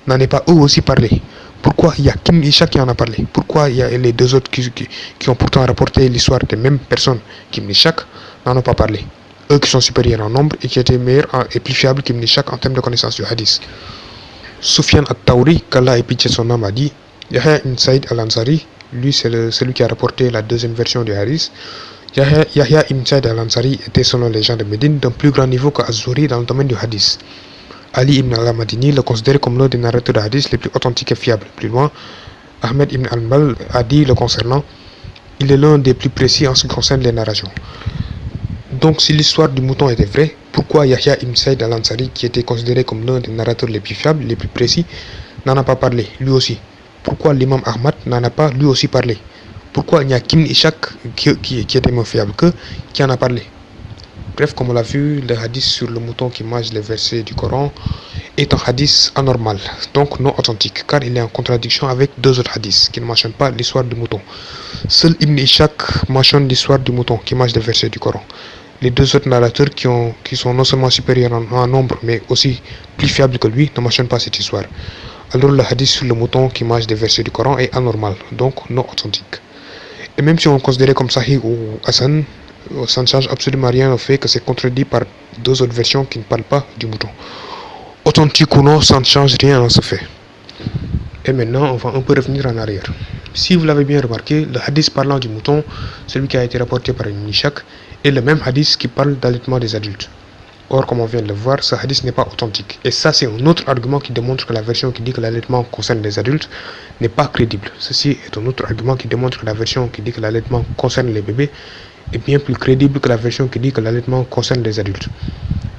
n'en aient pas eux aussi parlé? Pourquoi il y a Ibn Ishaq qui en a parlé? Pourquoi il y a les deux autres qui ont pourtant rapporté l'histoire des mêmes personnes qu'Ibn Ishaq n'en ont pas parlé? Eux qui sont supérieurs en nombre et qui étaient meilleurs et plus fiables qu'Ibn Ishaq en termes de connaissance du hadith. Soufiane al-Tawri, qu'Allah ait pitié de son âme, a dit: Yahya bin Saïd al-Ansari, lui c'est celui qui a rapporté la deuxième version du hadith. Yahya ibn Saïd al-Ansari était, selon les gens de Médine, d'un plus grand niveau que Az-Zuhri dans le domaine du hadith. Ali ibn al-Madini le considère comme l'un des narrateurs de hadith les plus authentiques et fiables. Plus loin, Ahmed ibn al-Mal a dit le concernant: il est l'un des plus précis en ce qui concerne les narrations. Donc si l'histoire du mouton était vraie, pourquoi Yahya ibn Saïd al-Ansari, qui était considéré comme l'un des narrateurs les plus fiables, les plus précis, n'en a pas parlé, lui aussi? Pourquoi l'imam Ahmad n'en a pas lui aussi parlé? Pourquoi il n'y a qu'Ibn Ishaq qui était moins fiable qu'eux qui en a parlé? Bref, comme on l'a vu, le hadith sur le mouton qui mange les versets du Coran est un hadith anormal, donc non authentique, car il est en contradiction avec deux autres hadiths qui ne mentionnent pas l'histoire du mouton. Seul Ibn Ishaq mentionne l'histoire du mouton qui mange les versets du Coran. Les deux autres narrateurs qui sont non seulement supérieurs en nombre, mais aussi plus fiables que lui, ne mentionnent pas cette histoire. Alors le hadith sur le mouton qui mange des versets du Coran est anormal, donc non authentique. Et même si on considérait comme Sahih ou Hassan, ça ne change absolument rien au fait que c'est contredit par deux autres versions qui ne parlent pas du mouton. Authentique ou non, ça ne change rien en ce fait. Et maintenant, on va un peu revenir en arrière. Si vous l'avez bien remarqué, le hadith parlant du mouton, celui qui a été rapporté par Ibn Ishaq, est le même hadith qui parle d'allaitement des adultes. Or, comme on vient de le voir, ce hadith n'est pas authentique. Et ça, c'est un autre argument qui démontre que la version qui dit que l'allaitement concerne les adultes n'est pas crédible. Ceci est un autre argument qui démontre que la version qui dit que l'allaitement concerne les bébés est bien plus crédible que la version qui dit que l'allaitement concerne les adultes.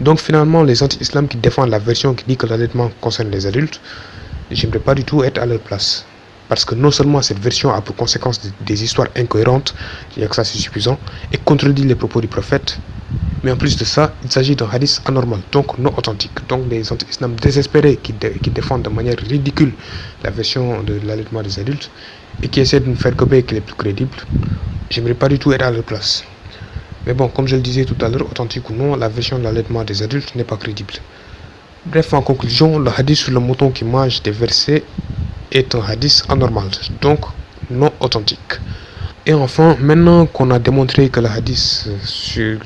Donc finalement, les anti-islam qui défendent la version qui dit que l'allaitement concerne les adultes, j'aimerais pas du tout être à leur place. Parce que non seulement cette version a pour conséquence des histoires incohérentes, il y a que ça c'est suffisant, et contredit les propos du prophète, mais en plus de ça, il s'agit d'un hadith anormal, donc non authentique. Donc des anti-islam désespérés qui défendent de manière ridicule la version de l'allaitement des adultes, et qui essaient de nous faire gober qu'elle est plus crédible, j'aimerais pas du tout être à leur place. Mais bon, comme je le disais tout à l'heure, authentique ou non, la version de l'allaitement des adultes n'est pas crédible. Bref, en conclusion, le hadith sur le mouton qui mange des versets est un hadith anormal, donc non authentique. Et enfin, maintenant qu'on a démontré que le hadith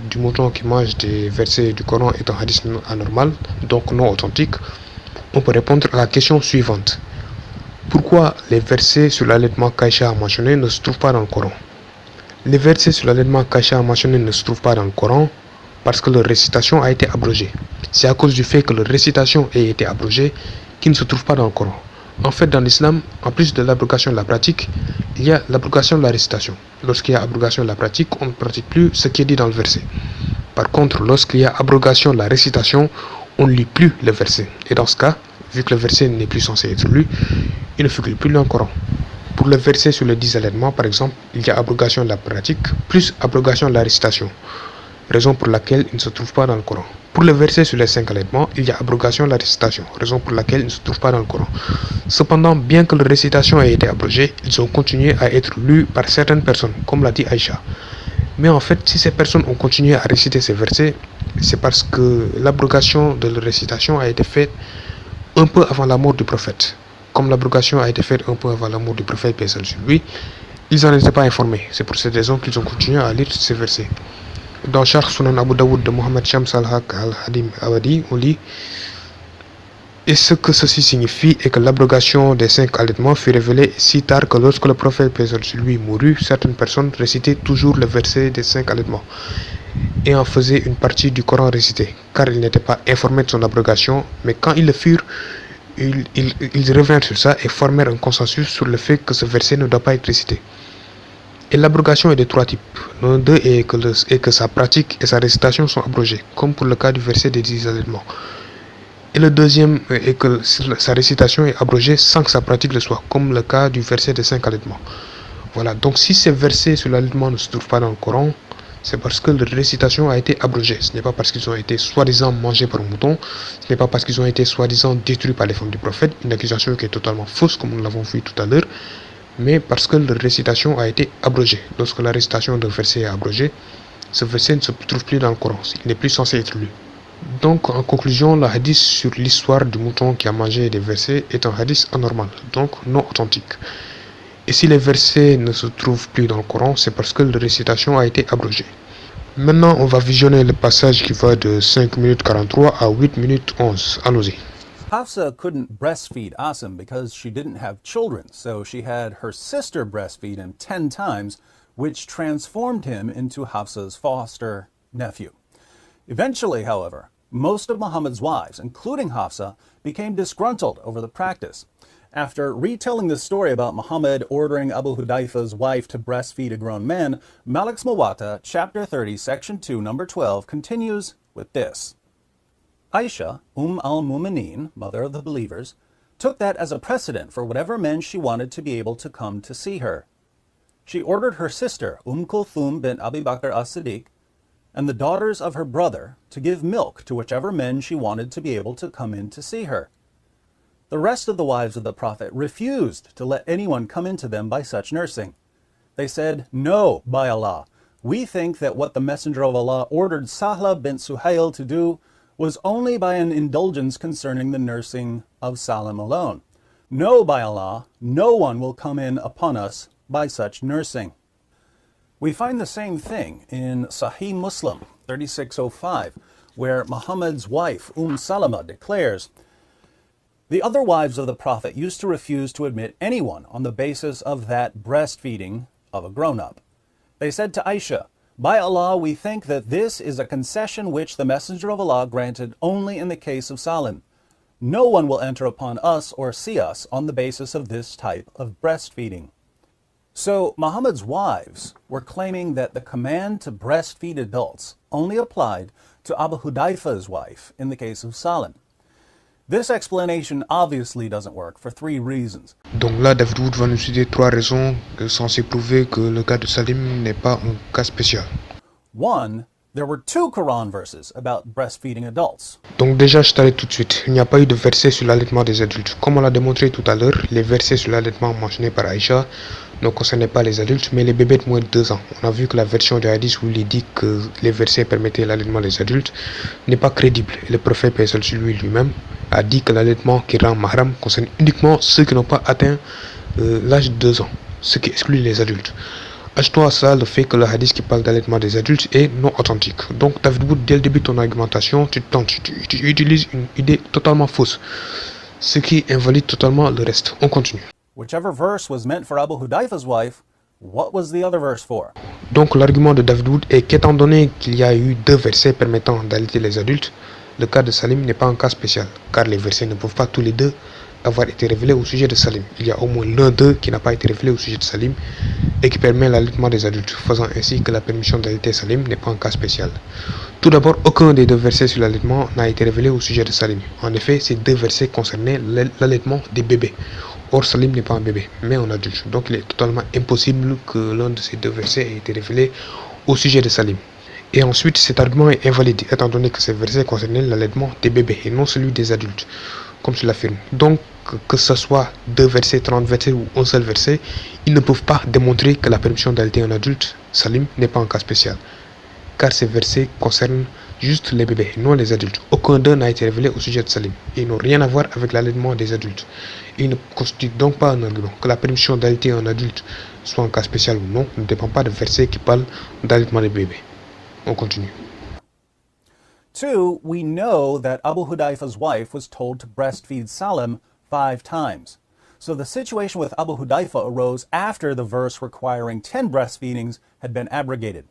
du mouton qui mange des versets du Coran est un hadith anormal, donc non authentique, on peut répondre à la question suivante. Pourquoi les versets sur l'allaitement qu'Aïcha a mentionné ne se trouvent pas dans le Coran? Les versets sur l'allaitement qu'Aïcha a mentionné ne se trouvent pas dans le Coran parce que leur récitation a été abrogée. C'est à cause du fait que leur récitation ait été abrogée qu'ils ne se trouvent pas dans le Coran. En fait, dans l'islam, en plus de l'abrogation de la pratique, il y a l'abrogation de la récitation. Lorsqu'il y a abrogation de la pratique, on ne pratique plus ce qui est dit dans le verset. Par contre, lorsqu'il y a abrogation de la récitation, on ne lit plus le verset. Et dans ce cas, vu que le verset n'est plus censé être lu, il ne figure plus dans le Coran. Pour le verset sur le 10 allaitements, par exemple, il y a abrogation de la pratique plus abrogation de la récitation, raison pour laquelle il ne se trouve pas dans le Coran. Pour le verset sur les 5 allaitements, il y a abrogation de la récitation, raison pour laquelle il ne se trouve pas dans le Coran. Cependant, bien que la récitation ait été abrogée, ils ont continué à être lus par certaines personnes, comme l'a dit Aïcha. Mais en fait, si ces personnes ont continué à réciter ces versets, c'est parce que l'abrogation de la récitation a été faite un peu avant la mort du prophète. Comme l'abrogation a été faite un peu avant la mort du prophète, paix sur lui, Ils n'en étaient pas informés. C'est pour cette raison qu'ils ont continué à lire ces versets. Dans Sharh Sunan Abu Daoud de Mohammed Shams al-Haq al-Hadim Awadi, on lit: et ce que ceci signifie est que l'abrogation des 5 allaitements fut révélée si tard que lorsque le prophète paix sur lui mourut, certaines personnes récitaient toujours le verset des 5 allaitements et en faisaient une partie du Coran récité, car ils n'étaient pas informés de son abrogation, mais quand ils le furent, ils revinrent sur ça et formèrent un consensus sur le fait que ce verset ne doit pas être récité. Et l'abrogation est de 3 types. L'un d'eux est que sa pratique et sa récitation sont abrogées, comme pour le cas du verset des 10 allaitements. Et le deuxième est que sa récitation est abrogée sans que sa pratique le soit, comme le cas du verset des 5 allaitements. Voilà, donc si ces versets sur l'allaitement ne se trouvent pas dans le Coran, c'est parce que leur récitation a été abrogée. Ce n'est pas parce qu'ils ont été soi-disant mangés par un mouton, ce n'est pas parce qu'ils ont été soi-disant détruits par les femmes du prophète, une accusation qui est totalement fausse, comme nous l'avons vu tout à l'heure, mais parce que leur récitation a été abrogée. Lorsque la récitation d'un verset est abrogée, ce verset ne se trouve plus dans le Coran, il n'est plus censé être lu. Donc en conclusion, le hadith sur l'histoire du mouton qui a mangé des versets est un hadith anormal, donc non authentique. Et si les versets ne se trouvent plus dans le Coran, c'est parce que la récitation a été abrogée. Maintenant, on va visionner le passage qui va de 5 minutes 43 à 8 minutes 11. Allons-y. Hafsa couldn't breastfeed Asim because she didn't have children, so she had her sister breastfeed him 10 times, which transformed him into Hafsa's foster nephew. Eventually, however, most of Muhammad's wives, including Hafsa, became disgruntled over the practice. After retelling the story about Muhammad ordering Abu Hudayfa's wife to breastfeed a grown man, Malik's Muwatta, chapter 30, section 2, number 12, continues with this. Aisha, al-Mu'mineen, mother of the believers, took that as a precedent for whatever men she wanted to be able to come to see her. She ordered her sister, Kulthum bint Abi Bakr as-Siddiq, and the daughters of her brother to give milk to whichever men she wanted to be able to come in to see her. The rest of the wives of the Prophet refused to let anyone come into them by such nursing. They said, "No, by Allah, we think that what the Messenger of Allah ordered Sahla bint Suhail to do was only by an indulgence concerning the nursing of Salim alone. No, by Allah, no one will come in upon us by such nursing." We find the same thing in Sahih Muslim 3605, where Muhammad's wife, Salama, declares, "The other wives of the Prophet used to refuse to admit anyone on the basis of that breastfeeding of a grown-up. They said to Aisha, 'By Allah, we think that this is a concession which the Messenger of Allah granted only in the case of Salim. No one will enter upon us or see us on the basis of this type of breastfeeding.'" So Muhammad's wives were claiming that the command to breastfeed adults only applied to Abu Hudayfa's wife in the case of Salim. This explanation obviously doesn't work for 3 reasons. Donc là, David Wood va nous citer 3 raisons censées prouver que le cas de Salim n'est pas un cas spécial. 1, there were 2 Quran verses about breastfeeding adults. Donc déjà, je t'arrête tout de suite. Il n'y a pas eu de verset sur l'allaitement des adultes. Comme on l'a démontré tout à l'heure, les versets sur l'allaitement mentionnés par Aïcha ne concernaient pas les adultes, mais les bébés de moins de 2 ans. On a vu que la version du hadith où il dit que les versets permettaient l'allaitement des adultes n'est pas crédible. Et le prophète, paix sur lui-même, a dit que l'allaitement qui rend mahram concerne uniquement ceux qui n'ont pas atteint l'âge de 2 ans, ce qui exclut les adultes. Ajoute-toi à ça le fait que le hadith qui parle d'allaitement des adultes est non authentique. Donc David Wood, dès le début de ton argumentation, tu utilises une idée totalement fausse, ce qui invalide totalement le reste. On continue. Whichever verse was meant for Abu Hudayfa's wife, what was the other verse for? Donc l'argument de David Wood est qu'étant donné qu'il y a eu 2 versets permettant d'allaiter les adultes, le cas de Salim n'est pas un cas spécial, car les versets ne peuvent pas tous les 2 avoir été révélés au sujet de Salim. Il y a au moins l'un d'eux qui n'a pas été révélé au sujet de Salim et qui permet l'allaitement des adultes, faisant ainsi que la permission d'allaiter Salim n'est pas un cas spécial. Tout d'abord, aucun des 2 versets sur l'allaitement n'a été révélé au sujet de Salim. En effet, ces 2 versets concernaient l'allaitement des bébés. Or, Salim n'est pas un bébé, mais un adulte. Donc, il est totalement impossible que l'un de ces 2 versets ait été révélé au sujet de Salim. Et ensuite, cet argument est invalide, étant donné que ces versets concernaient l'allaitement des bébés et non celui des adultes, comme tu l'affirmes. Donc, que ce soit 2 versets, 30 versets ou un seul verset, ils ne peuvent pas démontrer que la permission d'allaiter un adulte, Salim, n'est pas un cas spécial, car ces versets concernent juste les bébés, non les adultes. Aucun d'eux n'a été révélé au sujet de Salim. Ils n'ont rien à voir avec l'allaitement des adultes. Il ne constitue donc pas un argument. Que la permission d'allaiter un adulte soit un cas spécial ou non ne dépend pas de versets qui parlent d'allaitement des bébés. On continue. 2, we know that Abu Hudayfa's wife was told to breastfeed Salim 5 times. So the situation with Abu Hudayfa arose after the verse requiring 10 breastfeedings had been abrogated.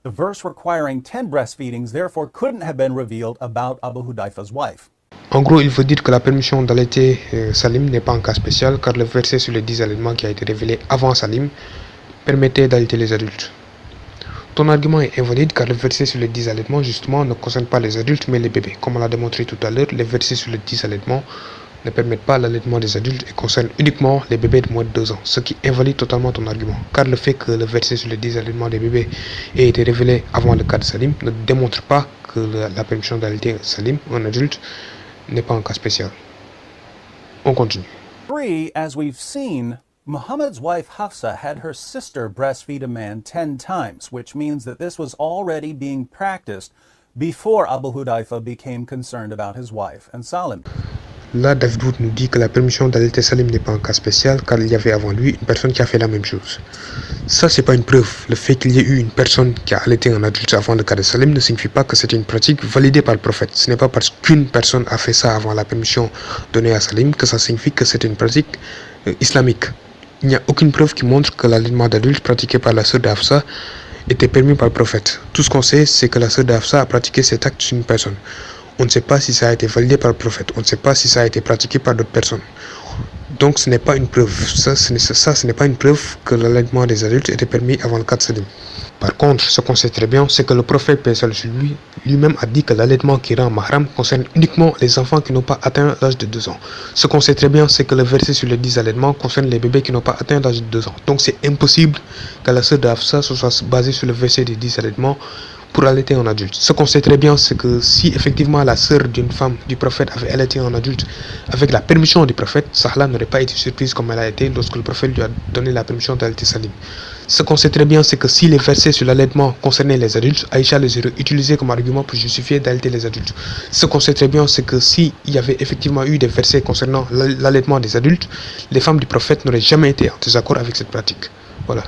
The verse requiring 10 breastfeedings therefore couldn't have been revealed about Abu Hudayfa's wife. En gros, il faut dire que la permission d'allaiter Salim n'est pas un cas spécial car le verset sur les 10 allaitements qui a été révélé avant Salim permettait d'allaiter les adultes. Ton argument est invalide car le verset sur les 10 allaitements justement ne concerne pas les adultes mais les bébés. Comme on l'a démontré tout à l'heure, les versets sur les 10 allaitements ne permettent pas l'allaitement des adultes et concernent uniquement les bébés de moins de 2 ans, ce qui invalide totalement ton argument. Car le fait que le verset sur les 10 allaitements des bébés ait été révélé avant le cas de Salim ne démontre pas que la permission d'allaiter Salim, un adulte, n'est pas un cas spécial. On continue. 3, as we've seen, Muhammad's wife Hafsa had her sister breastfeed a man 10 times, which means that this was already being practiced before Abu Hudayfa became concerned about his wife and Salim. Là, David Wood nous dit que la permission d'allaiter Salim n'est pas un cas spécial car il y avait avant lui une personne qui a fait la même chose. Ça, c'est pas une preuve. Le fait qu'il y ait eu une personne qui a allaité un adulte avant le cas de Salim ne signifie pas que c'est une pratique validée par le prophète. Ce n'est pas parce qu'une personne a fait ça avant la permission donnée à Salim que ça signifie que c'est une pratique islamique. Il n'y a aucune preuve qui montre que l'allaitement d'adultes pratiqué par la sœur d'Hafsa était permis par le prophète. Tout ce qu'on sait, c'est que la sœur d'Hafsa a pratiqué cet acte sur une personne. On ne sait pas si ça a été validé par le prophète. On ne sait pas si ça a été pratiqué par d'autres personnes. Donc ce n'est pas une preuve. Ce n'est pas une preuve que l'allaitement des adultes était permis avant le cas de Salim. Par contre, ce qu'on sait très bien, c'est que le prophète, paix et salut sur lui, lui-même a dit que l'allaitement qui rend mahram concerne uniquement les enfants qui n'ont pas atteint l'âge de 2 ans. Ce qu'on sait très bien, c'est que le verset sur les 10 allaitements concerne les bébés qui n'ont pas atteint l'âge de 2 ans. Donc c'est impossible que la sœur d'Hafsa soit basée sur le verset des 10 allaitements pour allaiter un adulte. Ce qu'on sait très bien, c'est que si effectivement la sœur d'une femme du prophète avait allaité un adulte avec la permission du prophète, Sahla n'aurait pas été surprise comme elle a été lorsque le prophète lui a donné la permission d'allaiter Salim. Ce qu'on sait très bien, c'est que si les versets sur l'allaitement concernaient les adultes, Aïcha les aurait utilisés comme argument pour justifier d'allaiter les adultes. Ce qu'on sait très bien, c'est que s'il y avait effectivement eu des versets concernant l'allaitement des adultes, les femmes du prophète n'auraient jamais été en désaccord avec cette pratique. Voilà.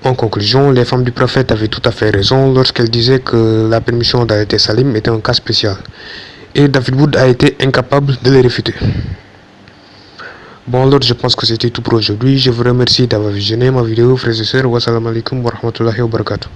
En conclusion, les femmes du prophète avaient tout à fait raison lorsqu'elles disaient que la permission d'allaiter Salim était un cas spécial. Et David Wood a été incapable de les réfuter. Bon alors, je pense que c'était tout pour aujourd'hui. Je vous remercie d'avoir visionné ma vidéo, frères et sœurs. Wassalamu alaikum wa rahmatullahi wa barakatuh.